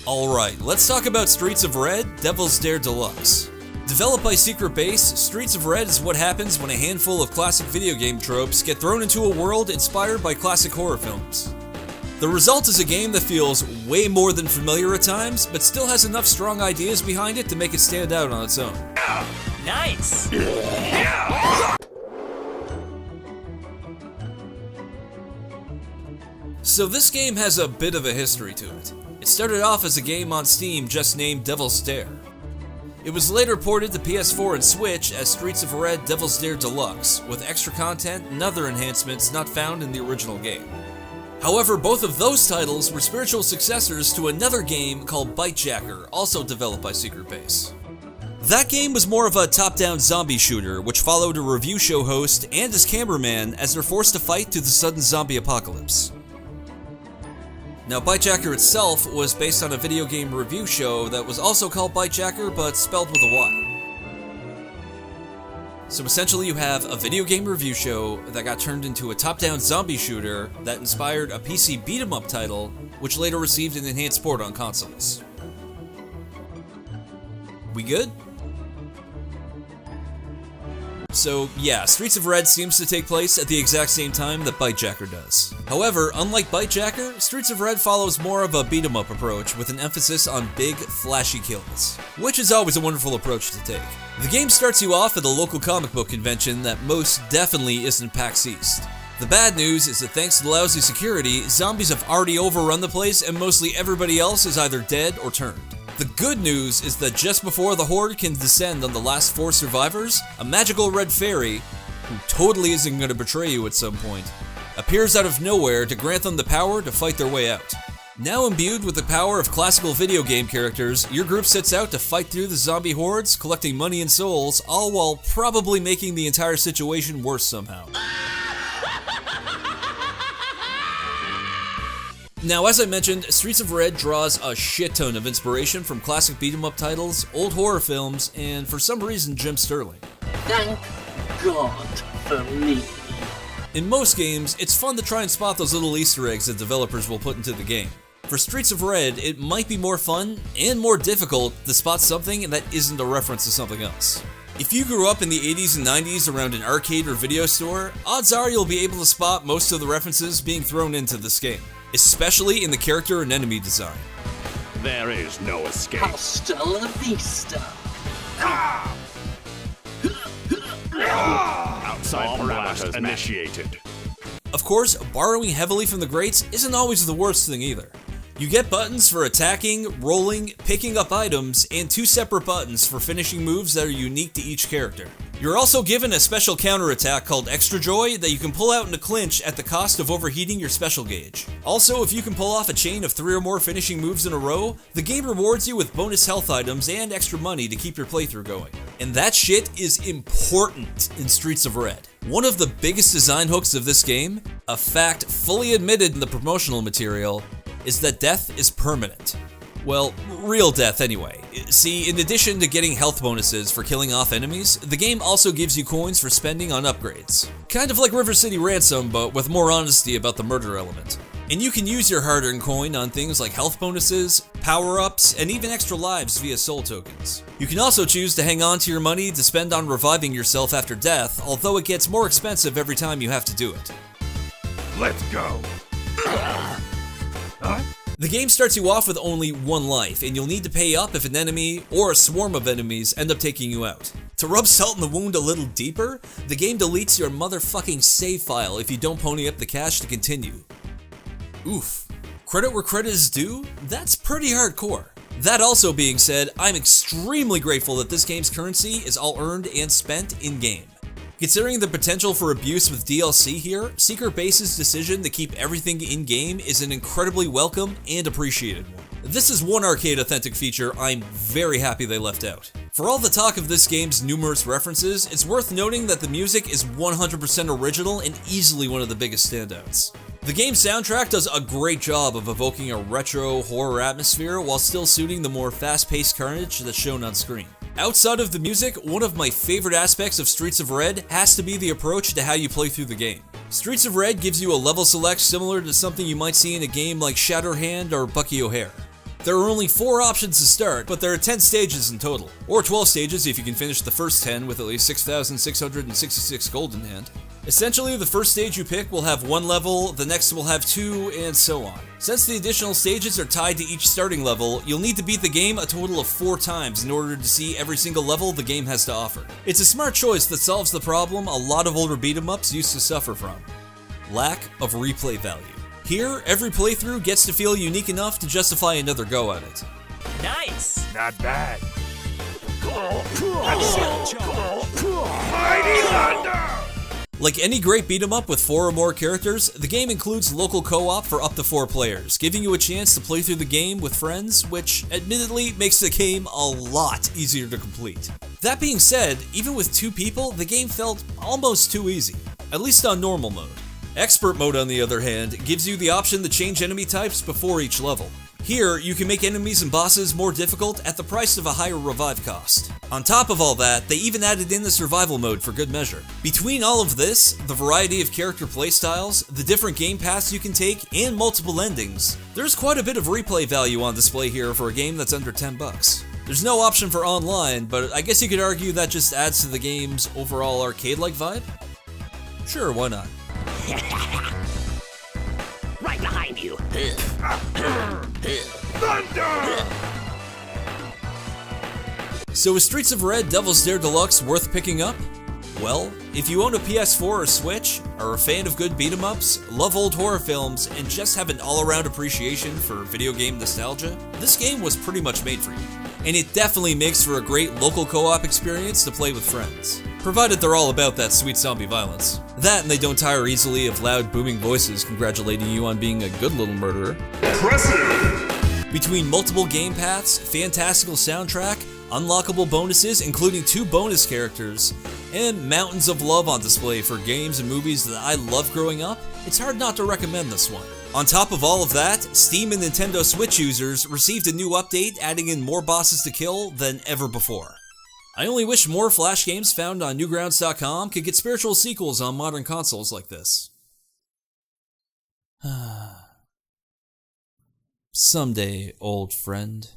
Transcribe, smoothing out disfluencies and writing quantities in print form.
Alright, let's talk about Streets of Red, Devil's Dare Deluxe. Developed by Secret Base, Streets of Red is what happens when a handful of classic video game tropes get thrown into a world inspired by classic horror films. The result is a game that feels way more than familiar at times, but still has enough strong ideas behind it to make it stand out on its own. Nice! So this game has a bit of a history to it. It started off as a game on Steam just named Devil's Dare. It was later ported to PS4 and Switch as Streets of Red Devil's Dare Deluxe, with extra content and other enhancements not found in the original game. However, both of those titles were spiritual successors to another game called Bitejacker, also developed by Secret Base. That game was more of a top-down zombie shooter, which followed a review show host and his cameraman as they're forced to fight through the sudden zombie apocalypse. Now, Bitejacker itself was based on a video game review show that was also called Bitejacker, but spelled with a Y. So essentially you have a video game review show that got turned into a top-down zombie shooter that inspired a PC beat-em-up title, which later received an enhanced port on consoles. We good? So yeah, Streets of Red seems to take place at the exact same time that Bitejacker does. However, unlike Bitejacker, Streets of Red follows more of a beat-em-up approach with an emphasis on big, flashy kills, which is always a wonderful approach to take. The game starts you off at a local comic book convention that most definitely isn't PAX East. The bad news is that thanks to the lousy security, zombies have already overrun the place and mostly everybody else is either dead or turned. The good news is that just before the horde can descend on the last 4 survivors, a magical red fairy, who totally isn't going to betray you at some point, appears out of nowhere to grant them the power to fight their way out. Now imbued with the power of classical video game characters, your group sets out to fight through the zombie hordes, collecting money and souls, all while probably making the entire situation worse somehow. Now, as I mentioned, Streets of Red draws a shit ton of inspiration from classic beat-em-up titles, old horror films, and for some reason, Jim Sterling. Thank God for me. In most games, it's fun to try and spot those little Easter eggs that developers will put into the game. For Streets of Red, it might be more fun and more difficult to spot something that isn't a reference to something else. If you grew up in the 80s and 90s around an arcade or video store, odds are you'll be able to spot most of the references being thrown into this game, especially in the character and enemy design. There is no escape. Hasta la vista. Outside parameters initiated. Of course, borrowing heavily from the greats isn't always the worst thing either. You get buttons for attacking, rolling, picking up items, and 2 separate buttons for finishing moves that are unique to each character. You're also given a special counterattack called Extra Joy that you can pull out in a clinch at the cost of overheating your special gauge. Also, if you can pull off a chain of 3 or more finishing moves in a row, the game rewards you with bonus health items and extra money to keep your playthrough going. And that shit is important in Streets of Red. One of the biggest design hooks of this game, a fact fully admitted in the promotional material, is that death is permanent. Well, real death anyway. See, in addition to getting health bonuses for killing off enemies, the game also gives you coins for spending on upgrades. Kind of like River City Ransom, but with more honesty about the murder element. And you can use your hard-earned coin on things like health bonuses, power-ups, and even extra lives via soul tokens. You can also choose to hang on to your money to spend on reviving yourself after death, although it gets more expensive every time you have to do it. Let's go. The game starts you off with only 1 life, and you'll need to pay up if an enemy, or a swarm of enemies, end up taking you out. To rub salt in the wound a little deeper, the game deletes your motherfucking save file if you don't pony up the cash to continue. Oof. Credit where credit is due? That's pretty hardcore. That also being said, I'm extremely grateful that this game's currency is all earned and spent in-game. Considering the potential for abuse with DLC here, Secret Base's decision to keep everything in-game is an incredibly welcome and appreciated one. This is one arcade authentic feature I'm very happy they left out. For all the talk of this game's numerous references, it's worth noting that the music is 100% original and easily one of the biggest standouts. The game's soundtrack does a great job of evoking a retro horror atmosphere while still suiting the more fast-paced carnage that's shown on screen. Outside of the music, one of my favorite aspects of Streets of Red has to be the approach to how you play through the game. Streets of Red gives you a level select similar to something you might see in a game like Shatterhand or Bucky O'Hare. There are only 4 options to start, but there are 10 stages in total, or 12 stages if you can finish the first 10 with at least 6,666 gold in hand. Essentially, the first stage you pick will have 1 level, the next will have 2, and so on. Since the additional stages are tied to each starting level, you'll need to beat the game a total of 4 times in order to see every single level the game has to offer. It's a smart choice that solves the problem a lot of older beat-em-ups used to suffer from: lack of replay value. Here, every playthrough gets to feel unique enough to justify another go at it. Nice. Not bad. Mighty Thunder! Like any great beat-em-up with 4 or more characters, the game includes local co-op for up to 4 players, giving you a chance to play through the game with friends, which admittedly makes the game a lot easier to complete. That being said, even with 2 people, the game felt almost too easy, at least on normal mode. Expert mode, on the other hand, gives you the option to change enemy types before each level. Here, you can make enemies and bosses more difficult at the price of a higher revive cost. On top of all that, they even added in the survival mode for good measure. Between all of this, the variety of character playstyles, the different game paths you can take, and multiple endings, there's quite a bit of replay value on display here for a game that's under $10. There's no option for online, but I guess you could argue that just adds to the game's overall arcade-like vibe? Sure, why not? Right behind you. Thunder! So is Streets of Red Devil's Dare Deluxe worth picking up? Well, if you own a PS4 or Switch, are a fan of good beat-em-ups, love old horror films, and just have an all-around appreciation for video game nostalgia, this game was pretty much made for you. And it definitely makes for a great local co-op experience to play with friends, provided they're all about that sweet zombie violence. That and they don't tire easily of loud booming voices congratulating you on being a good little murderer. Impressive! Between multiple game paths, fantastical soundtrack, unlockable bonuses including 2 bonus characters, and mountains of love on display for games and movies that I loved growing up, it's hard not to recommend this one. On top of all of that, Steam and Nintendo Switch users received a new update adding in more bosses to kill than ever before. I only wish more Flash games found on Newgrounds.com could get spiritual sequels on modern consoles like this. Someday, old friend.